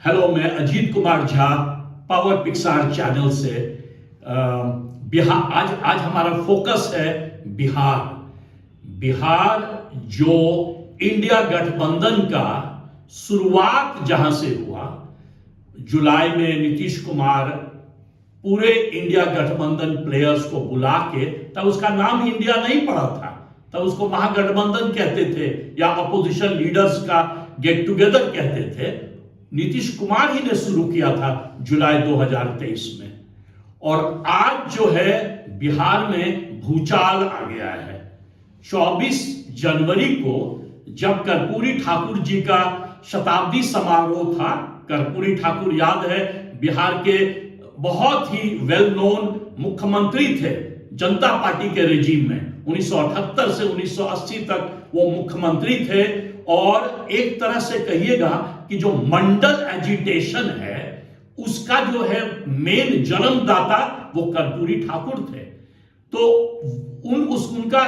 Hello, मैं Ajit Kumar Jha power Pixar channel से। बिहार आज हमारा फोकस है बिहार। बिहार जो इंडिया गठबंधन का शुरुआत जहां से हुआ, जुलाई में नीतीश कुमार पूरे इंडिया गठबंधन प्लेयर्स को बुला के, तब उसका नाम इंडिया नहीं पड़ा था, तब उसको महागठबंधन कहते थे या अपोजिशन लीडर्स का गेट टुगेदर कहते थे। नीतीश कुमार ही ने शुरू किया था जुलाई 2023 में। और आज जो है बिहार में भूचाल आ गया है। 24 जनवरी को जब कर्पूरी ठाकुर जी का शताब्दी समारोह था, कर्पूरी ठाकुर याद है बिहार के बहुत ही वेल नोन मुख्यमंत्री थे जनता पार्टी के रेजिम में। 1978 से 1980 तक वो मुख्यमंत्री थे। और एक तरह से कहिएगा कि जो मंडल एजिटेशन है उसका जो है मेन जन्मदाता वो कर्पूरी ठाकुर थे। तो उनका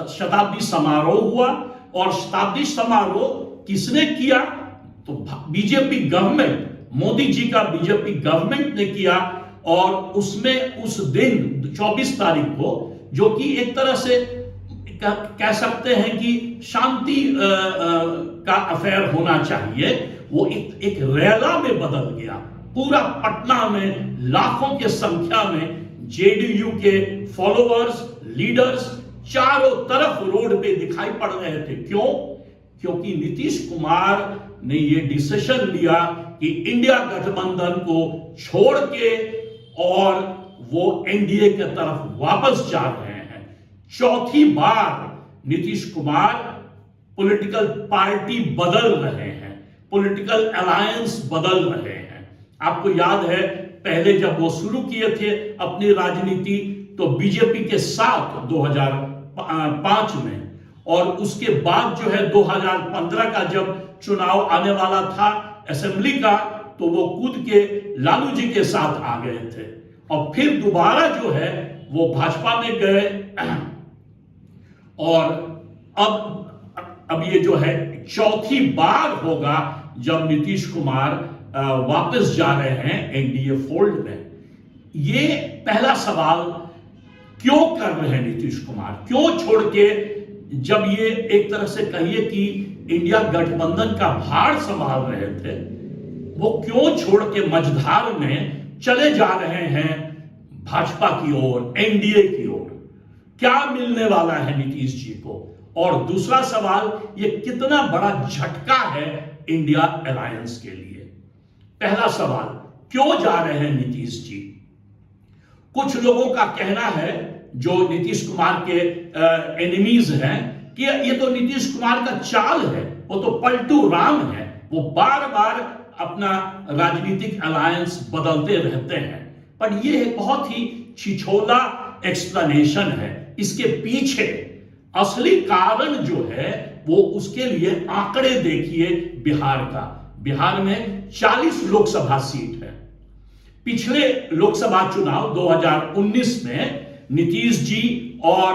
शताब्दी समारोह हुआ। और शताब्दी समारोह किसने किया? तो बीजेपी गवर्नमेंट, मोदी जी का बीजेपी गवर्नमेंट ने किया। और उसमें उस दिन 24 तारीख को, जो कि एक तरह से कह सकते हैं कि शांति का अफेयर होना चाहिए, वो एक रैला में बदल गया। पूरा पटना में लाखों के संख्या में जेडीयू के फॉलोअर्स, लीडर्स चारों तरफ रोड पे दिखाई पड़ रहे थे। क्यों? क्योंकि नीतीश कुमार ने ये डिसीजन लिया कि इंडिया गठबंधन को छोड़ के और वो एनडीए की तरफ वापस जा रहे हैं। चौथी बार नीतीश कुमार पॉलिटिकल पार्टी बदल रहे हैं, पॉलिटिकल अलायंस बदल रहे हैं। आपको याद है पहले जब वो शुरू किए थे अपनी राजनीति तो बीजेपी के साथ 2005 में, और उसके बाद जो है 2015 का जब चुनाव आने वाला था असेंबली का, तो वो कूद के लालू जी के साथ आ गए थे। और फिर दोबारा जो है वो भाजपा में गए। और अब ये जो है चौथी बार होगा जब नीतीश कुमार वापस जा रहे हैं एनडीए फोल्ड में। ये पहला सवाल, क्यों कर रहे हैं नीतीश कुमार? क्यों छोड़ के, जब ये एक तरह से कहिए कि इंडिया गठबंधन का भार संभाल रहे थे, वो क्यों छोड़ के मझधार में चले जा रहे हैं भाजपा की ओर, एनडीए की ओर? क्या मिलने वाला है नीतीश जी को? और दूसरा सवाल, ये कितना बड़ा झटका है इंडिया अलायंस के लिए? पहला सवाल, क्यों जा रहे हैं नीतीश जी? कुछ लोगों का कहना है, जो नीतीश कुमार के एनिमीज हैं, कि ये तो नीतीश कुमार का चाल है, वो तो पलटू राम है, वो बार बार अपना राजनीतिक अलायंस बदलते रहते हैं। पर ये बहुत ही छिछोला एक्सप्लेनेशन है। इसके पीछे असली कारण जो है वो, उसके लिए आंकड़े देखिए बिहार का। बिहार में 40 लोकसभा सीट है। पिछले लोकसभा चुनाव 2019 में नीतीश जी और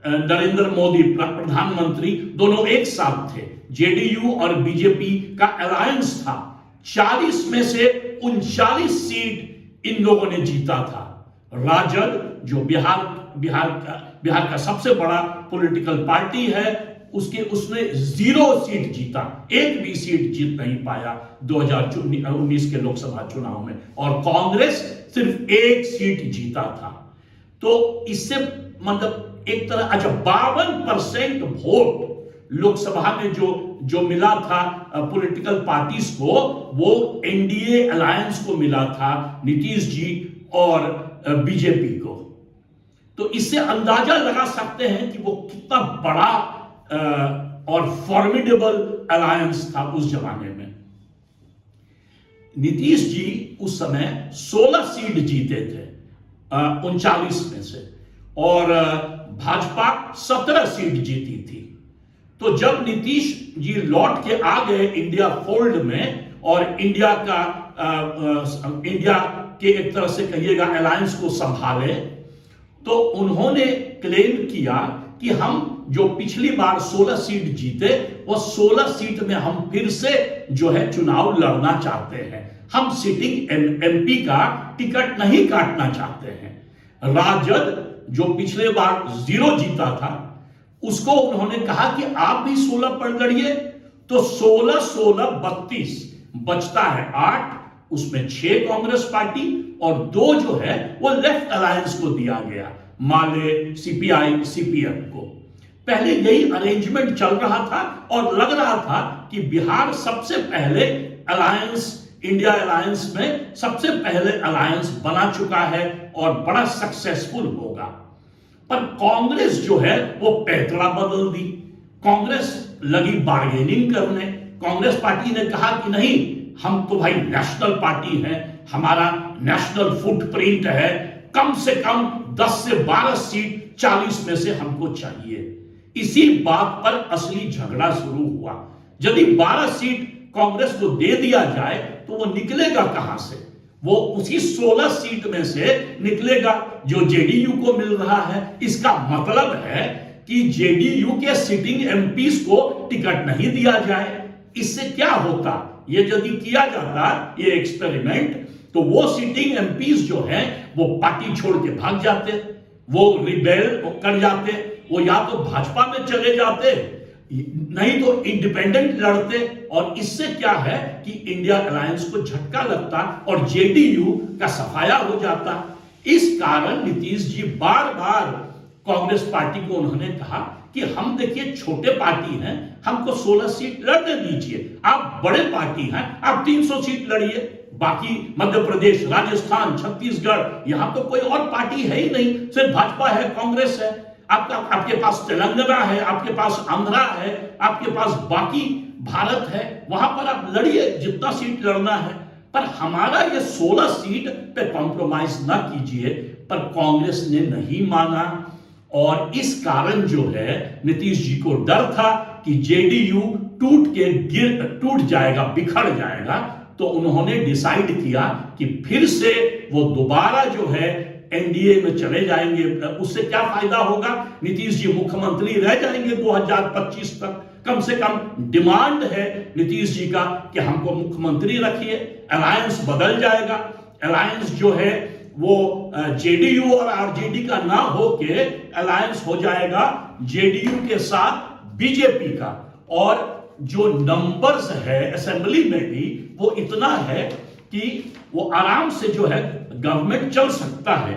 नरेंद्र मोदी प्रधानमंत्री दोनों एक साथ थे। जेडीयू और बीजेपी का अलायंस था। 40 में से 39 सीट इन लोगों ने जीता था। राजद, जो बिहार का सबसे बड़ा पॉलिटिकल पार्टी है, उसने 0 सीट जीता, एक भी सीट जीत नहीं पाया 2019 के लोकसभा चुनाव में। और कांग्रेस सिर्फ 1 सीट जीता था। तो इससे मतलब एक तरह 52% वोट लोकसभा में जो मिला था पॉलिटिकल पार्टीज को, वो एनडीए अलायंस को मिला था, नीतीश जी और बीजेपी को। तो इससे अंदाजा लगा सकते हैं कि वो कितना बड़ा और फॉर्मिडेबल अलायंस था उस जमाने में। नीतीश जी उस समय 16 सीट जीते थे 39 में से, और भाजपा 17 सीट जीती थी। तो जब नीतीश जी लौट के आ गए इंडिया फोल्ड में और इंडिया के एक तरह से कहिएगा अलायंस को संभाले, तो उन्होंने क्लेम किया कि हम जो पिछली बार 16 सीट जीते, वो 16 सीट में हम फिर से जो है चुनाव लड़ना चाहते हैं। हम सिटिंग एमपी का टिकट नहीं काटना चाहते हैं। राजद जो पिछले बार 0 जीता था, उसको उन्होंने कहा कि आप भी 16 पर लड़िए, तो 16 16 32 बचता है 8, उसमें 6 कांग्रेस पार्टी और 2 जो है वो लेफ्ट अलायंस को दिया गया, माले, सीपीआई, सीपीएम को। पहले यही अरेंजमेंट चल रहा था और लग रहा था कि बिहार सबसे पहले अलायंस, इंडिया अलायंस में सबसे पहले अलायंस बना चुका है और बड़ा सक्सेसफुल होगा। पर कांग्रेस जो है वो पैतरा बदल दी। कांग्रेस लगी बार्गेनिंग करने। कांग्रेस पार्टी ने कहा कि नहीं, हम तो भाई नेशनल पार्टी है, हमारा नेशनल फुटप्रिंट है, कम से कम 10 से 12 सीट 40 में से हमको चाहिए। इसी बात पर असली झगड़ा शुरू हुआ। यदि 12 सीट कांग्रेस को दे दिया जाए तो वो निकलेगा कहां से? वो उसी 16 सीट में से निकलेगा जो जेडीयू को मिल रहा है। इसका मतलब है कि जेडीयू के सिटिंग एमपीज को टिकट नहीं दिया जाए। इससे क्या होता, ये यदि किया जाता ये एक्सपेरिमेंट, तो वो सिटिंग एमपीज जो है वो पार्टी छोड़ के भाग जाते, वो रिबेल कर जाते, वो या तो भाजपा में चले जाते, नहीं तो इंडिपेंडेंट लड़ते। और इससे क्या है कि इंडिया अलायंस को झटका लगता और जेडीयू का सफाया हो जाता। इस कारण नीतीश जी बार बार कांग्रेस पार्टी को उन्होंने कहा कि हम देखिए छोटे पार्टी हैं, हमको 16 सीट लड़ने दीजिए। आप बड़े पार्टी हैं, आप 300 सीट लड़िए। बाकी मध्य प्रदेश, राजस्थान, छत्तीसगढ़, यहां तो कोई और पार्टी है ही नहीं, सिर्फ भाजपा है, कांग्रेस है। आपके पास तेलंगाना है, आपके पास आंध्रा है, आपके पास बाकी भारत है, वहां पर आप लड़िए जितना सीट लड़ना है। पर हमारा ये 16 सीट पे कॉम्प्रोमाइज ना कीजिए। पर कांग्रेस ने नहीं माना और इस कारण जो है नीतीश जी को डर था कि जेडीयू टूट जाएगा, बिखर जाएगा। तो उन्होंने डिसाइड किया कि फिर से वो दोबारा जो है एनडीए में चले जाएंगे। उससे क्या फायदा होगा? नीतीश जी मुख्यमंत्री रह जाएंगे 2025 तक। कम से कम डिमांड है नीतीश जी का कि हमको मुख्यमंत्री रखिए। अलायंस बदल जाएगा। अलायंस जो है वो जेडीयू और आरजेडी का ना होके अलायंस हो जाएगा जेडीयू के साथ बीजेपी का। और जो नंबर्स है असेंबली में भी वो इतना है कि वो आराम से जो है गवर्नमेंट चल सकता है।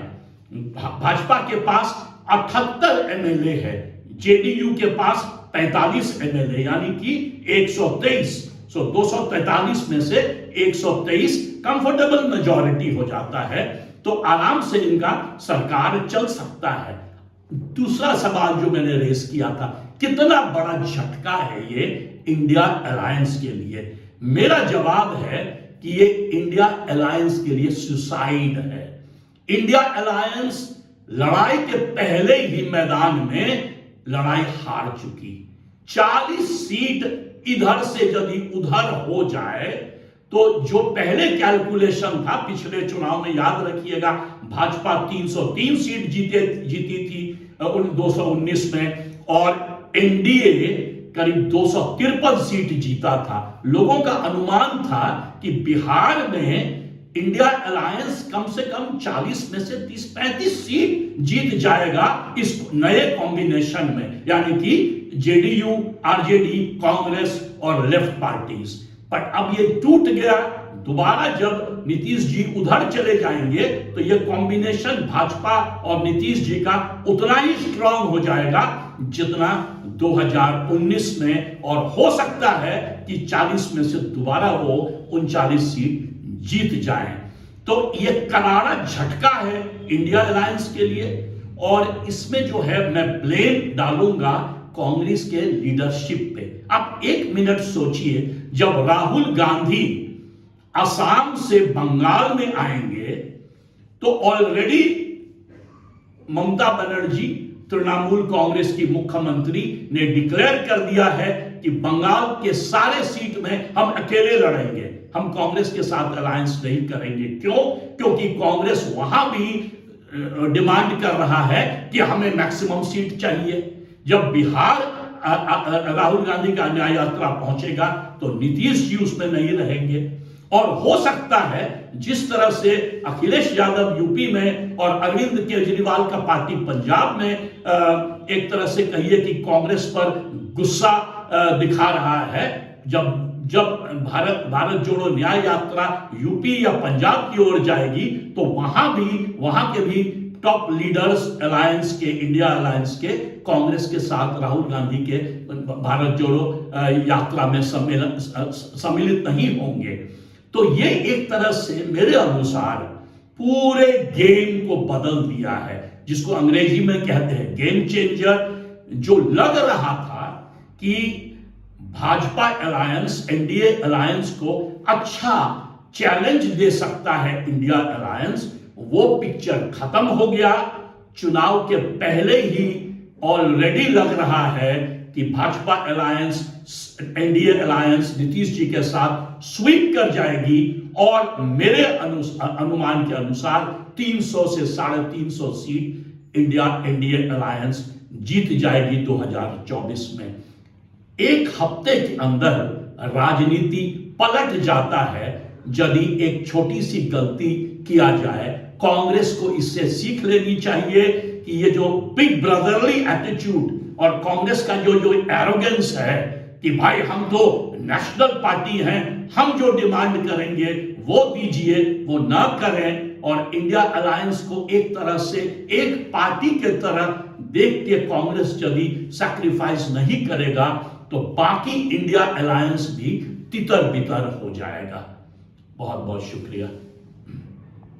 भाजपा के पास 78 एमएलए है, जेडीयू के पास 45 एमएलए, यानी कि 123। 243 में से 123 कंफर्टेबल मेजॉरिटी हो जाता है, तो आराम से इनका सरकार चल सकता है। दूसरा सवाल जो मैंने रेस किया था, कितना बड़ा झटका है ये इंडिया अलायंस के लिए? मेरा जवाब है कि ये इंडिया अलायंस के लिए सुसाइड है। इंडिया अलायंस लड़ाई के पहले ही मैदान में लड़ाई हार चुकी। 40 सीट इधर से यदि उधर हो जाए तो जो पहले कैलकुलेशन था पिछले चुनाव में, याद रखिएगा, भाजपा 303 सीट जीती थी 219 में और एनडीए करीब 253 सीट जीता था। लोगों का अनुमान था कि बिहार में इंडिया अलायंस कम से कम 40 में से 30-35 सीट जीत जाएगा इस नए कॉम्बिनेशन में, यानी कि जेडीयू, आरजेडी, कांग्रेस और लेफ्ट पार्टीज। पर अब ये टूट गया। दोबारा जब नीतीश जी उधर चले जाएंगे तो ये कॉम्बिनेशन भाजपा और नीतीश जी का उतना ही स्ट्रांग हो जाएगा जितना 2019 में, और हो सकता है कि 40 में से दोबारा वो 39 सीट जीत जाएं। तो ये करारा झटका है इंडिया अलायंस के लिए। और इसमें जो है मैं ब्लेम डालूंगा कांग्रेस के लीडरशिप पे। आप 1 मिनट सोचिए, जब राहुल गांधी असम से बंगाल में आएंगे तो ऑलरेडी ममता बनर्जी, तृणमूल कांग्रेस की मुख्यमंत्री, ने डिक्लेयर कर दिया है कि बंगाल के सारे सीट में हम अकेले लड़ेंगे, हम कांग्रेस के साथ अलायंस नहीं करेंगे। क्यों? क्योंकि कांग्रेस वहां भी डिमांड कर रहा है कि हमें मैक्सिमम सीट चाहिए। जब बिहार राहुल गांधी का न्याय यात्रा पहुंचेगा तो नीतीश जी उसमें नहीं रहेंगे। और हो सकता है जिस तरह से अखिलेश यादव यूपी में और अरविंद केजरीवाल का पार्टी पंजाब में एक तरह से कहिए कि कांग्रेस पर गुस्सा दिखा रहा है, जब जब भारत जोड़ो न्याय यात्रा यूपी या पंजाब की ओर जाएगी तो वहां के भी टॉप लीडर्स अलायंस के, इंडिया अलायंस के, कांग्रेस के साथ राहुल गांधी के भारत जोड़ो यात्रा में सम्मिलित नहीं होंगे। तो ये एक तरह से मेरे अनुसार पूरे गेम को बदल दिया है, जिसको अंग्रेजी में कहते हैं गेम चेंजर। जो लग रहा था कि भाजपा अलायंस, एनडीए अलायंस को अच्छा चैलेंज दे सकता है इंडिया अलायंस, वो पिक्चर खत्म हो गया। चुनाव के पहले ही ऑलरेडी लग रहा है कि Bhajpa alliance, NDA alliance Nitish ji के साथ स्वीप कर जाएगी और मेरे अनुमान के अनुसार 300 से 350 सीट इंडिया एनडीए अलायंस जीत जाएगी 2024 में। एक हफ्ते के अंदर राजनीति पलट जाता है यदि एक छोटी सी गलती किया जाए। कांग्रेस को इससे सीख लेनी चाहिए कि ये जो बिग ब्रदरली एटीट्यूड और कांग्रेस का जो एरोगेंस है कि भाई हम तो नेशनल पार्टी हैं, हम जो डिमांड करेंगे वो दीजिए, वो ना करें। और इंडिया अलायंस को एक तरह से एक पार्टी के तरह देख के कांग्रेस यदि सैक्रिफाइस नहीं करेगा तो बाकी इंडिया अलायंस भी तितर बितर हो जाएगा। बहुत बहुत शुक्रिया।